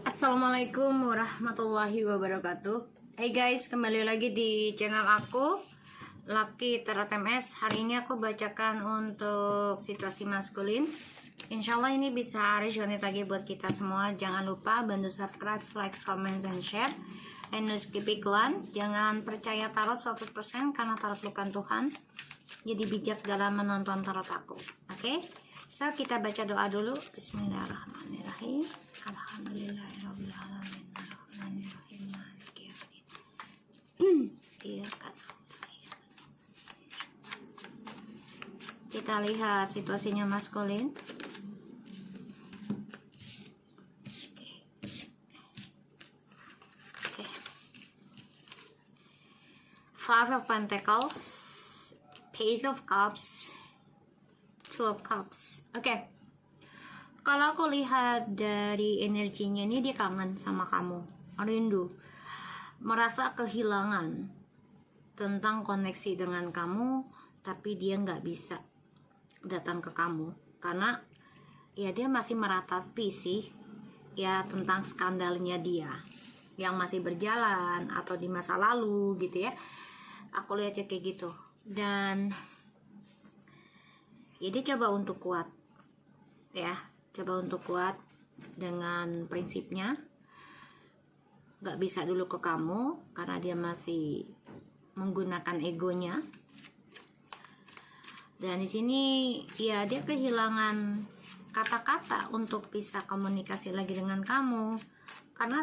Assalamualaikum warahmatullahi wabarakatuh. Hey guys, kembali lagi di channel aku Lucky Tarot MS. Hari ini aku bacakan untuk situasi maskulin. Insya Allah ini bisa resonate lagi buat kita semua. Jangan lupa bantu subscribe, like, comment, and share. And skip iklan. Jangan percaya tarot 100% karena tarot bukan Tuhan. Jadi bijak dalam menonton tarot aku. Oke? So kita baca doa dulu. Bismillahirrahmanirrahim. Alhamdulillahirrahmanirrahim. Maliki yaumiddin. Kita lihat situasinya maskulin. Five of Pentacles, Page of Cups, Two of Cups. Oke. Kalau aku lihat dari energinya ini, dia kangen sama kamu, rindu, merasa kehilangan tentang koneksi dengan kamu, tapi dia nggak bisa datang ke kamu karena ya dia masih meratapi sih ya tentang skandalnya dia yang masih berjalan atau di masa lalu gitu ya. Aku lihatnya kayak gitu, dan ya dia coba untuk kuat ya, coba untuk kuat dengan prinsipnya, gak bisa dulu ke kamu karena dia masih menggunakan egonya. Dan di sini ya dia kehilangan kata-kata untuk bisa komunikasi lagi dengan kamu karena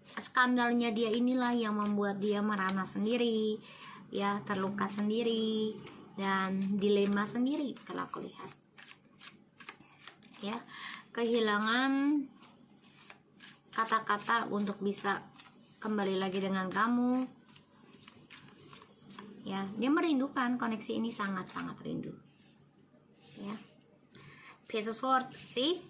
skandalnya dia inilah yang membuat dia merana sendiri ya, terluka sendiri dan dilema sendiri. Kalau aku lihat ya, kehilangan kata-kata untuk bisa kembali lagi dengan kamu ya. Dia merindukan koneksi ini, sangat-sangat rindu ya. Page of Swords sih,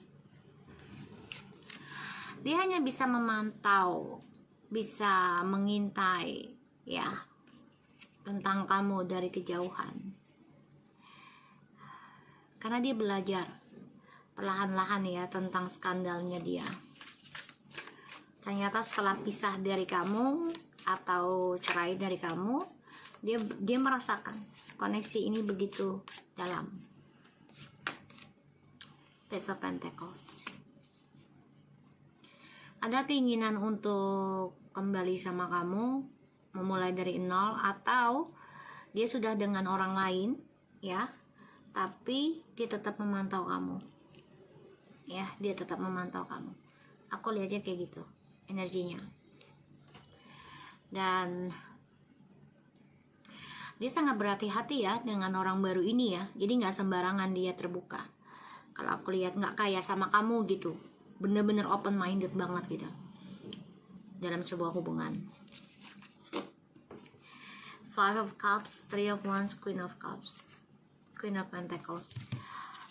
dia hanya bisa memantau, bisa mengintai ya tentang kamu dari kejauhan karena dia belajar perlahan-lahan ya tentang skandalnya dia. Ternyata setelah pisah dari kamu atau cerai dari kamu, dia merasakan koneksi ini begitu dalam. Page of Pentacles, ada keinginan untuk kembali sama kamu, memulai dari nol, atau dia sudah dengan orang lain ya, tapi dia tetap memantau kamu ya, dia tetap memantau kamu. Aku lihatnya kayak gitu energinya. Dan dia sangat berhati-hati ya dengan orang baru ini ya, jadi nggak sembarangan dia terbuka. Kalau aku lihat nggak kayak sama kamu gitu, bener-bener open minded banget gitu dalam sebuah hubungan. Five of Cups, Three of Wands, Queen of Cups, Queen of Pentacles.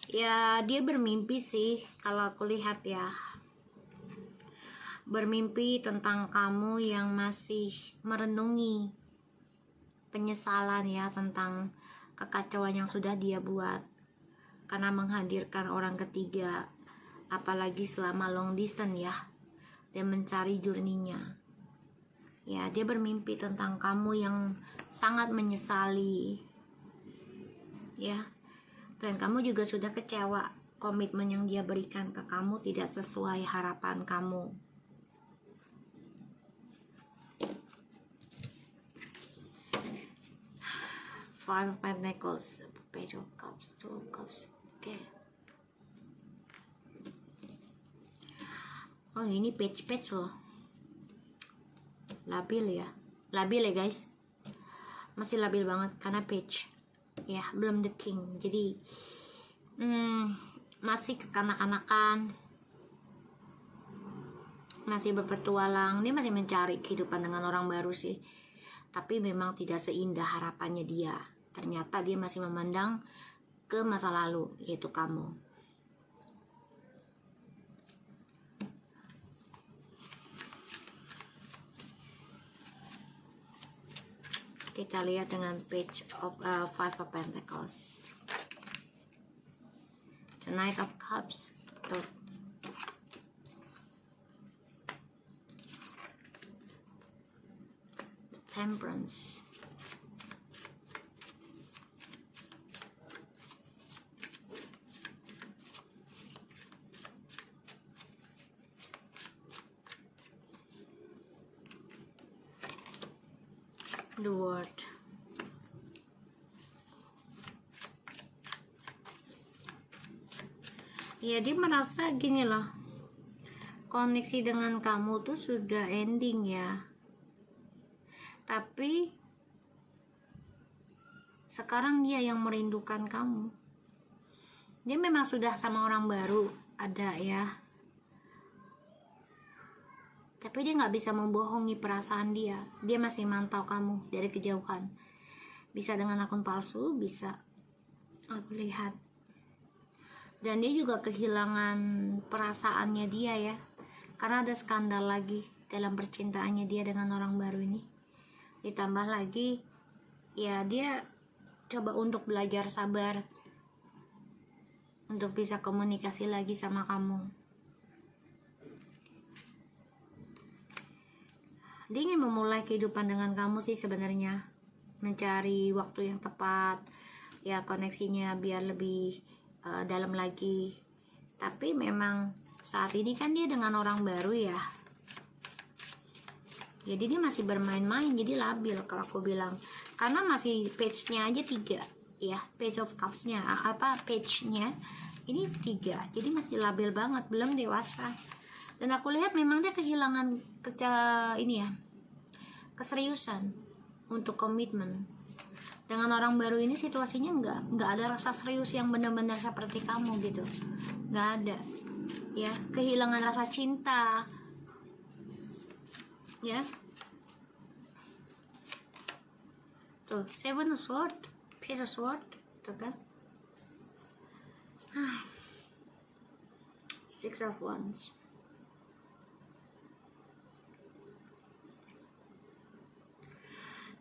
Ya dia bermimpi sih kalau aku lihat ya, bermimpi tentang kamu yang masih merenungi penyesalan ya tentang kekacauan yang sudah dia buat karena menghadirkan orang ketiga, apalagi selama long distance ya, dia mencari journey-nya ya. Dia bermimpi tentang kamu yang sangat menyesali ya, dan kamu juga sudah kecewa komitmen yang dia berikan ke kamu tidak sesuai harapan kamu. Five of Pentacles, Page of Cups, Two of Cups. Oke. Oh ini page loh, labil ya guys, masih labil banget karena page ya, belum the king. Jadi masih kekanak-kanakan, masih berpetualang, dia masih mencari kehidupan dengan orang baru sih, tapi memang tidak seindah harapannya dia. Ternyata dia masih memandang ke masa lalu, yaitu kamu. Kita lihat dengan Page of Five of Pentacles, The Knight of Cups, Temperance. The World. Ya, dia merasa gini loh, koneksi dengan kamu tuh sudah ending ya, tapi sekarang dia yang merindukan kamu. Dia memang sudah sama orang baru ada ya, tapi dia nggak bisa membohongi perasaan dia. Dia masih mantau kamu dari kejauhan, bisa dengan akun palsu, bisa aku lihat. Dan dia juga kehilangan perasaannya dia ya, karena ada skandal lagi dalam percintaannya dia dengan orang baru ini. Ditambah lagi ya, dia coba untuk belajar sabar untuk bisa komunikasi lagi sama kamu. Dia ingin memulai kehidupan dengan kamu sih sebenarnya, mencari waktu yang tepat ya, koneksinya biar lebih dalam lagi. Tapi memang saat ini kan dia dengan orang baru ya, jadi dia masih bermain-main, jadi labil kalau aku bilang, karena masih page-nya aja 3 ya, page of cups-nya page-nya ini 3, jadi masih labil banget, belum dewasa. Dan aku lihat memang dia kehilangan keseriusan untuk komitmen dengan orang baru ini. Situasinya nggak ada rasa serius yang benar-benar seperti kamu gitu, nggak ada ya, kehilangan rasa cinta ya. Tuh, Seven of Swords, Page of Swords, tuh kan. Six of Wands.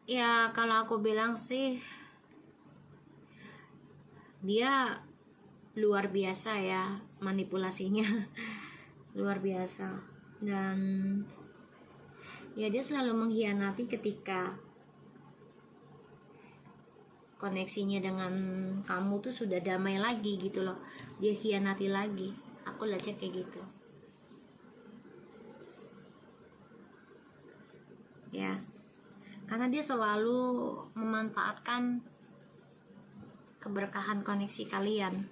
Ya, kalau aku bilang sih dia luar biasa ya manipulasinya. Luar biasa. Dan ya, dia selalu mengkhianati ketika koneksinya dengan kamu tuh sudah damai lagi gitu loh, dia khianati lagi. Aku lihatnya kayak gitu ya, karena dia selalu memanfaatkan keberkahan koneksi kalian.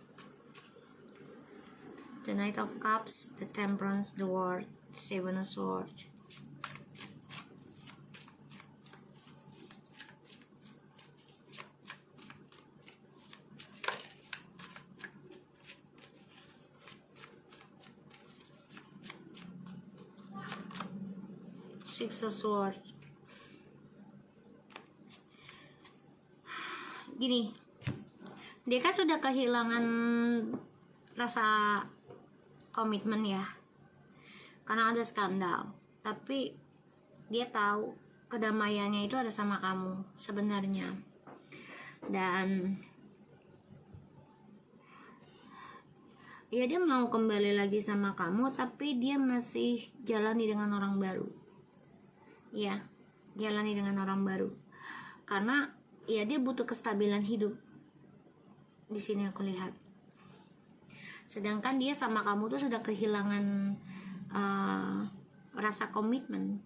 The Knight of Cups, the Temperance, the World, Seven of Swords. Six of Swords. Gini, dia kan sudah kehilangan rasa komitmen ya, karena ada skandal. Tapi dia tahu kedamaiannya itu ada sama kamu sebenarnya. Dan ya, dia mau kembali lagi sama kamu, tapi dia masih jalani dengan orang baru ya, jalani dengan orang baru karena ya dia butuh kestabilan hidup di sini aku lihat. Sedangkan dia sama kamu tuh sudah kehilangan rasa komitmen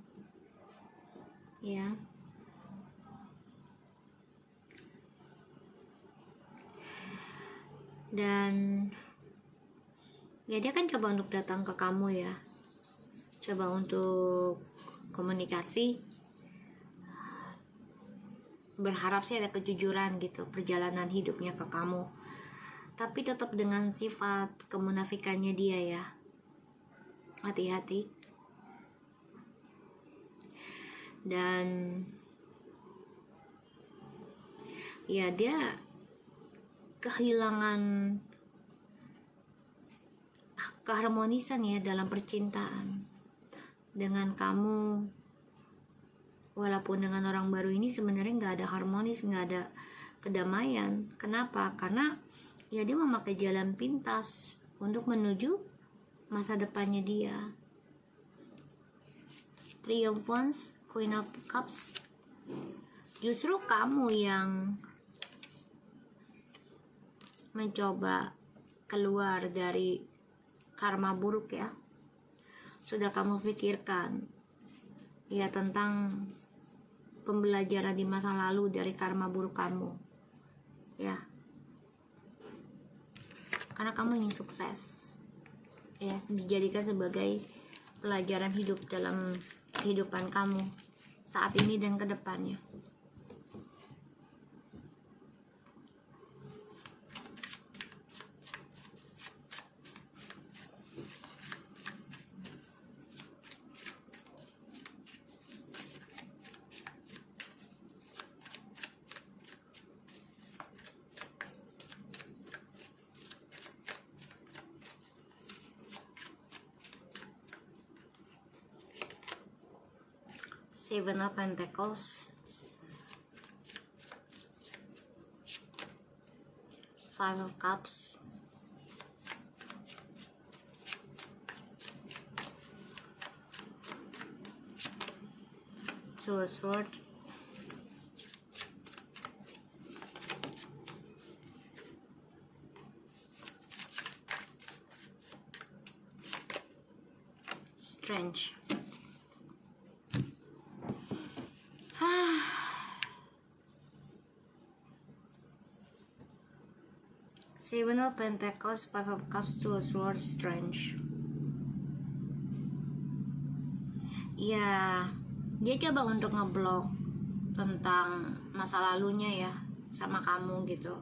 ya. Dan ya, dia kan coba untuk datang ke kamu ya, coba untuk komunikasi, berharap sih ada kejujuran gitu perjalanan hidupnya ke kamu, tapi tetap dengan sifat kemunafikannya dia ya. Hati-hati. Dan ya, dia kehilangan keharmonisan ya dalam percintaan dengan kamu. Walaupun dengan orang baru ini sebenarnya nggak ada harmonis, nggak ada kedamaian. Kenapa? Karena ya, dia memakai jalan pintas untuk menuju masa depannya dia. Three of Wands, Queen of Cups, Justru kamu yang mencoba keluar dari karma buruk ya. Sudah kamu pikirkan ya tentang pembelajaran di masa lalu dari karma buruk kamu ya, karena kamu ingin sukses ya, dijadikan sebagai pelajaran hidup dalam kehidupan kamu saat ini dan kedepannya. Seven of Pentacles, Five of Cups, Two of Swords, Strength. Seven of Pentacles, Five of Cups, Two of Swords, Strength. Ya, dia coba untuk ngeblok tentang masa lalunya ya sama kamu gitu.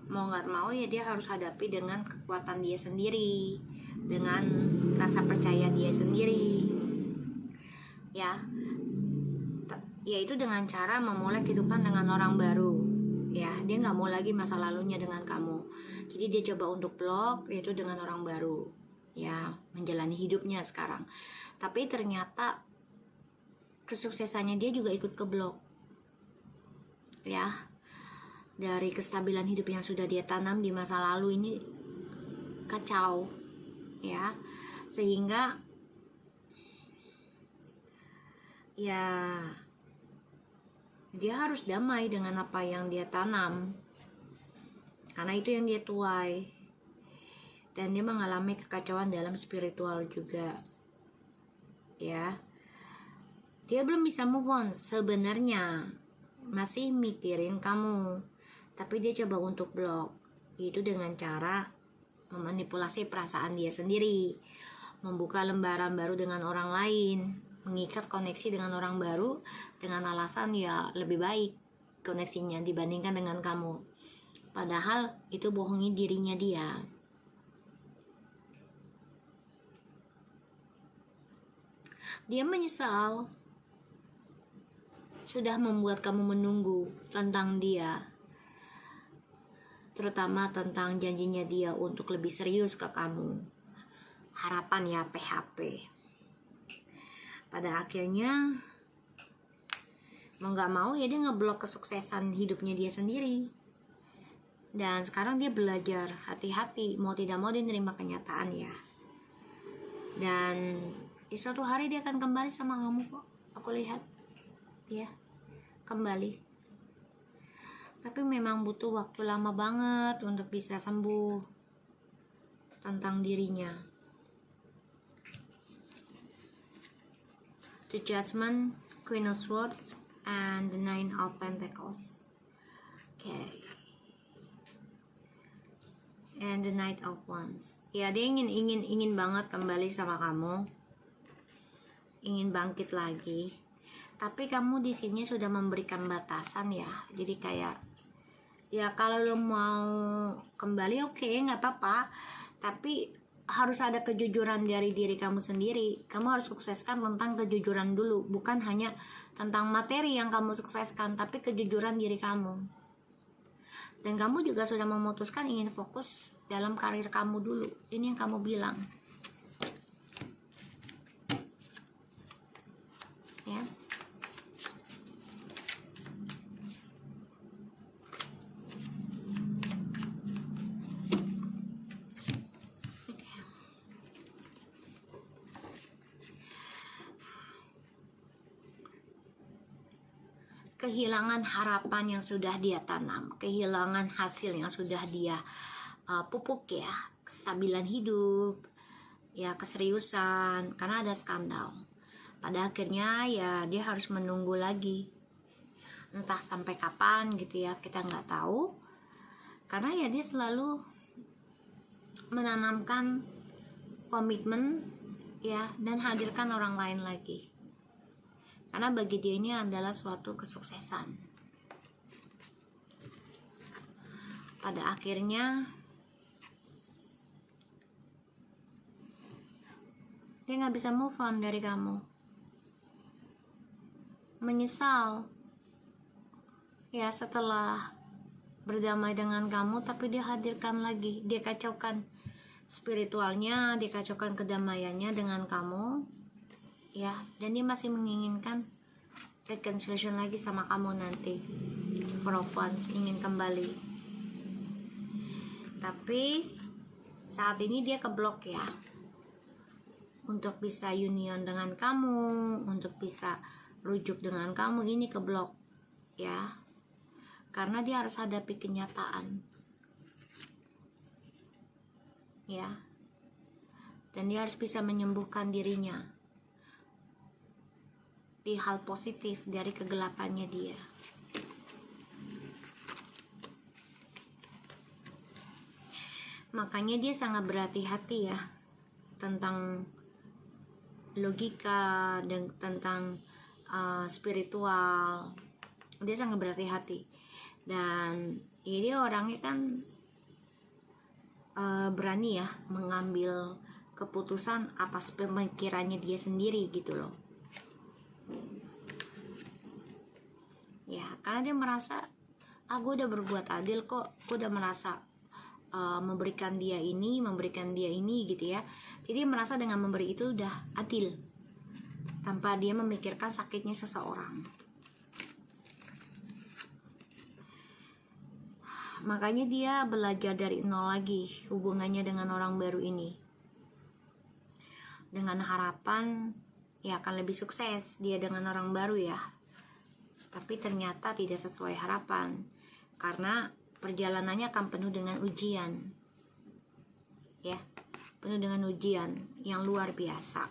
Mau nggak mau ya dia harus hadapi dengan kekuatan dia sendiri, dengan rasa percaya dia sendiri. Ya, yaitu dengan cara memulai kehidupan dengan orang baru. Ya, dia nggak mau lagi masa lalunya dengan kamu. Jadi dia coba untuk blok, yaitu dengan orang baru. Ya, menjalani hidupnya sekarang. Tapi ternyata kesuksesannya dia juga ikut keblok. Ya, dari kestabilan hidup yang sudah dia tanam di masa lalu ini kacau. Ya, sehingga ya dia harus damai dengan apa yang dia tanam, karena itu yang dia tuai, dan dia mengalami kekacauan dalam spiritual juga ya. Dia belum bisa move on sebenarnya, masih mikirin kamu, tapi dia coba untuk blok, itu dengan cara memanipulasi perasaan dia sendiri, membuka lembaran baru dengan orang lain, mengikat koneksi dengan orang baru dengan alasan ya lebih baik koneksinya dibandingkan dengan kamu. Padahal itu bohongi dirinya dia. Dia menyesal sudah membuat kamu menunggu tentang dia, terutama tentang janjinya dia untuk lebih serius ke kamu. Harapan ya, PHP. Pada akhirnya mau gak mau ya dia ngeblok kesuksesan hidupnya dia sendiri. Dan sekarang dia belajar hati-hati, mau tidak mau dia nerima kenyataan ya. Dan di suatu hari dia akan kembali sama kamu kok, aku lihat ya, kembali. Tapi memang butuh waktu lama banget untuk bisa sembuh tentang dirinya. The Judgment, Queen of Swords, and the Nine of Pentacles. Okay. And the Knight of Wands. Ya, dia ingin banget kembali sama kamu, ingin bangkit lagi. Tapi kamu di sini sudah memberikan batasan ya. Jadi kayak ya kalau lo mau kembali oke, nggak apa-apa. Tapi harus ada kejujuran dari diri kamu sendiri. Kamu harus sukseskan tentang kejujuran dulu, bukan hanya tentang materi yang kamu sukseskan, tapi kejujuran diri kamu. Dan kamu juga sudah memutuskan ingin fokus dalam karir kamu dulu. Ini yang kamu bilang ya. kehilangan harapan yang sudah dia tanam, kehilangan hasil yang sudah dia pupuk ya, kestabilan hidup, ya keseriusan, karena ada skandal. Pada akhirnya ya dia harus menunggu lagi, entah sampai kapan gitu ya, kita nggak tahu. Karena ya dia selalu menanamkan komitmen ya, dan hadirkan orang lain lagi. Karena bagi dia ini adalah suatu kesuksesan. Pada akhirnya dia nggak bisa move on dari kamu, menyesal ya setelah berdamai dengan kamu, tapi dia hadirkan lagi, dia kacaukan spiritualnya, dia kacaukan kedamaiannya dengan kamu ya, dan dia masih menginginkan reconciliation lagi sama kamu nanti, for once, ingin kembali. Tapi saat ini dia keblok ya, untuk bisa union dengan kamu, untuk bisa rujuk dengan kamu, ini keblok ya, karena dia harus hadapi kenyataan ya, dan dia harus bisa menyembuhkan dirinya di hal positif dari kegelapannya dia. Makanya dia sangat berhati-hati ya tentang logika dan tentang spiritual. Dia sangat berhati-hati, dan ya dia orangnya kan berani ya mengambil keputusan atas pemikirannya dia sendiri gitu loh ya, karena dia merasa gue udah berbuat adil kok, gue udah merasa memberikan dia ini gitu ya. Jadi dia merasa dengan memberi itu udah adil, tanpa dia memikirkan sakitnya seseorang. Makanya dia belajar dari nol lagi hubungannya dengan orang baru ini, dengan harapan ya akan lebih sukses dia dengan orang baru ya. Tapi ternyata tidak sesuai harapan, karena perjalanannya akan penuh dengan ujian ya, penuh dengan ujian yang luar biasa,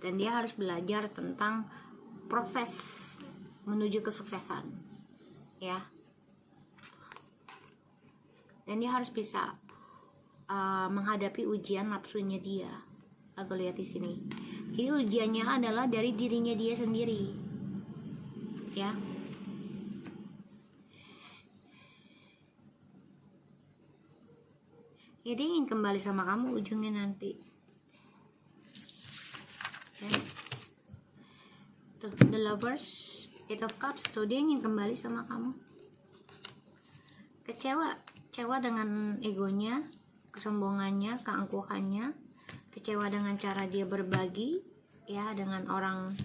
dan dia harus belajar tentang proses menuju kesuksesan ya, dan dia harus bisa menghadapi ujian nafsunya dia. Aku lihat di sini, jadi ujiannya adalah dari dirinya dia sendiri ya. Ya, dia ingin kembali sama kamu ujungnya nanti ya. Tuh, the lovers, 8 of cups, tuh dia ingin kembali sama kamu. Kecewa dengan egonya, kesombongannya, keangkuhannya, kecewa dengan cara dia berbagi ya dengan orang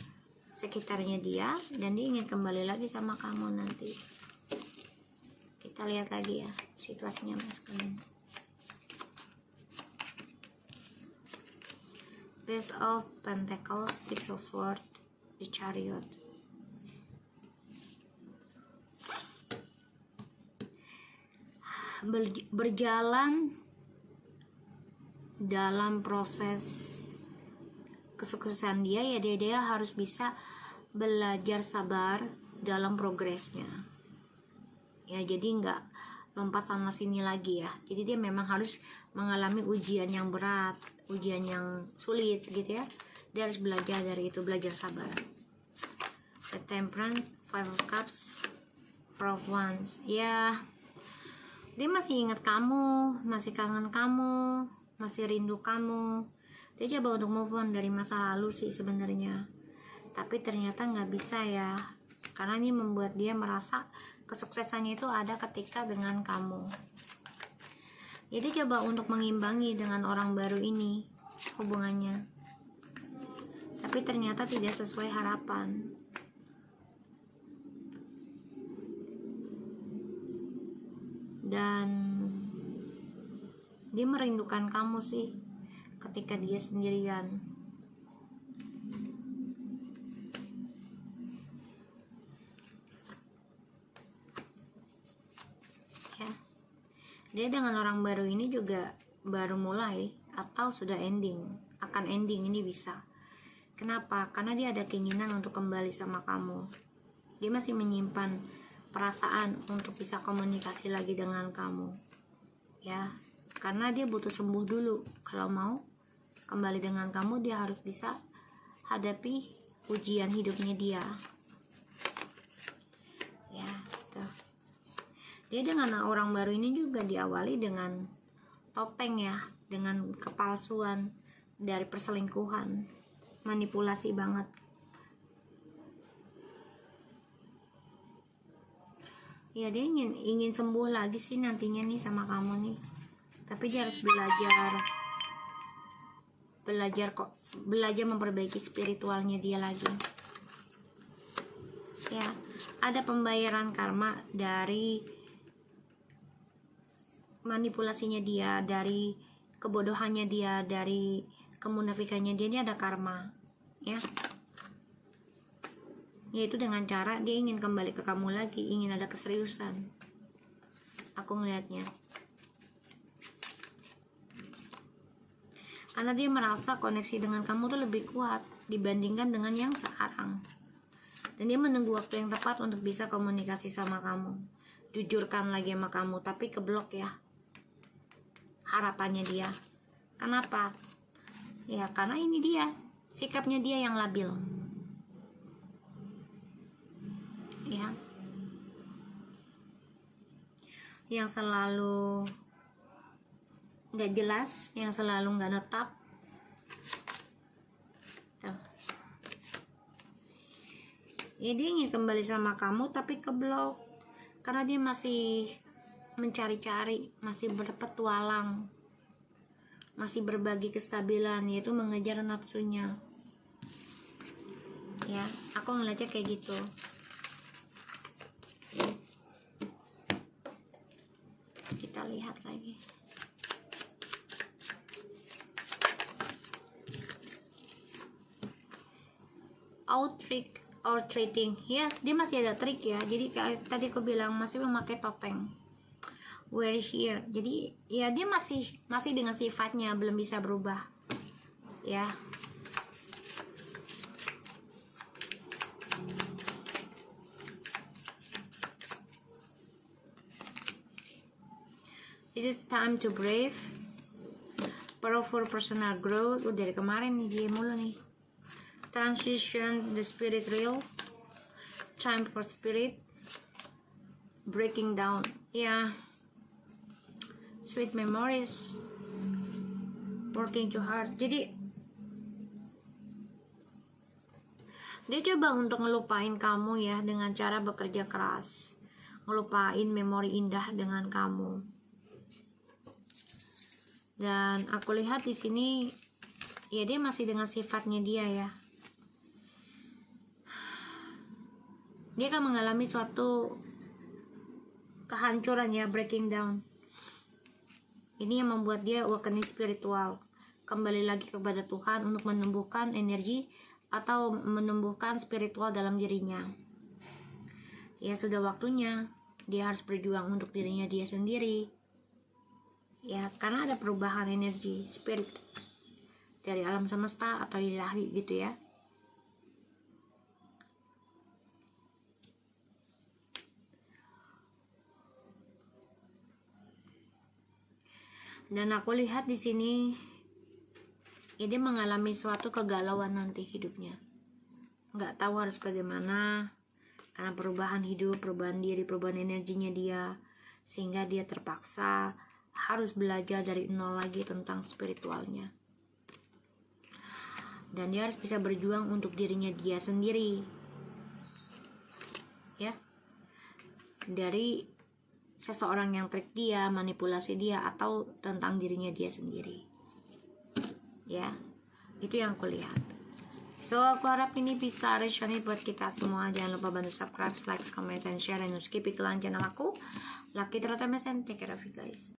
sekitarnya dia, dan dia ingin kembali lagi sama kamu nanti. Kita lihat lagi ya situasinya mas kalian. Page of Pentacles, Six of Swords, the Chariot. Berjalan dalam proses kesuksesan dia ya, dia harus bisa belajar sabar dalam progresnya ya, jadi nggak lompat sana sini lagi ya. Jadi dia memang harus mengalami ujian yang berat, ujian yang sulit gitu ya. Dia harus belajar dari itu, belajar sabar. The Temperance, 5 of Cups, 4 of Wands ya, dia masih ingat kamu, masih kangen kamu, masih rindu kamu. Dia coba untuk move on dari masa lalu sih sebenarnya, tapi ternyata nggak bisa ya, karena ini membuat dia merasa kesuksesannya itu ada ketika dengan kamu. Jadi coba untuk mengimbangi dengan orang baru ini hubungannya, tapi ternyata tidak sesuai harapan. Dan dia merindukan kamu sih ketika dia sendirian. Dia dengan orang baru ini juga baru mulai atau sudah ending, akan ending ini bisa. Kenapa? Karena dia ada keinginan untuk kembali sama kamu. Dia masih menyimpan perasaan untuk bisa komunikasi lagi dengan kamu. Ya, karena dia butuh sembuh dulu. Kalau mau kembali dengan kamu, dia harus bisa hadapi ujian hidupnya dia. Ya, tuh. Dia dengan orang baru ini juga diawali dengan topeng ya, dengan kepalsuan dari perselingkuhan, manipulasi banget. Ya, dia ingin sembuh lagi sih nantinya nih sama kamu nih. Tapi dia harus belajar memperbaiki spiritualnya dia lagi. Ya, ada pembayaran karma dari manipulasinya dia, dari kebodohannya dia, dari kemunafikannya dia. Ini ada karma, ya. Yaitu dengan cara dia ingin kembali ke kamu lagi, ingin ada keseriusan. Aku ngelihatnya. Karena dia merasa koneksi dengan kamu tuh lebih kuat dibandingkan dengan yang sekarang. Dan dia menunggu waktu yang tepat untuk bisa komunikasi sama kamu, jujurkan lagi sama kamu, tapi keblok ya harapannya dia. Kenapa? Ya karena ini dia, sikapnya dia yang labil. Ya, yang selalu nggak jelas, yang selalu nggak netap. Tuh. Ya, dia ingin kembali sama kamu tapi keblok karena dia masih mencari-cari, masih berpetualang, masih berbagi kestabilan, yaitu mengejar nafsunya. Ya, aku ngeliatnya kayak gitu. Kita lihat lagi. Trick or treating, ya dia masih ada trik ya. Jadi kayak tadi aku bilang masih memakai topeng. We're here. Jadi ya dia masih dengan sifatnya, belum bisa berubah. Ya. This is time to brave. Powerful personal growth. Dari kemarin nih dia mulu nih. Transition the spirit real. Time for spirit. Breaking down. Ya. Sweet memories. Working too hard. Jadi dia coba untuk ngelupain kamu ya dengan cara bekerja keras, ngelupain memori indah dengan kamu. Dan aku lihat di sini ya dia masih dengan sifatnya dia ya. Dia akan mengalami suatu kehancuran ya, breaking down. Ini yang membuat dia awakening spiritual, kembali lagi kepada Tuhan untuk menumbuhkan energi atau menumbuhkan spiritual dalam dirinya. Ya sudah waktunya dia harus berjuang untuk dirinya dia sendiri. Ya karena ada perubahan energi spirit dari alam semesta atau ilahi gitu ya. Dan aku lihat di sini ya dia mengalami suatu kegalauan nanti hidupnya, nggak tahu harus bagaimana karena perubahan hidup, perubahan diri, perubahan energinya dia, sehingga dia terpaksa harus belajar dari nol lagi tentang spiritualnya. Dan dia harus bisa berjuang untuk dirinya dia sendiri ya, dari seseorang yang trik dia, manipulasi dia, atau tentang dirinya dia sendiri. Ya, itu yang aku lihat. So, aku harap ini bisa resonate buat kita semua. Jangan lupa bantu subscribe, like, comment, and share, dan skip iklan channel aku. Lucky Terutama, and take care of you guys.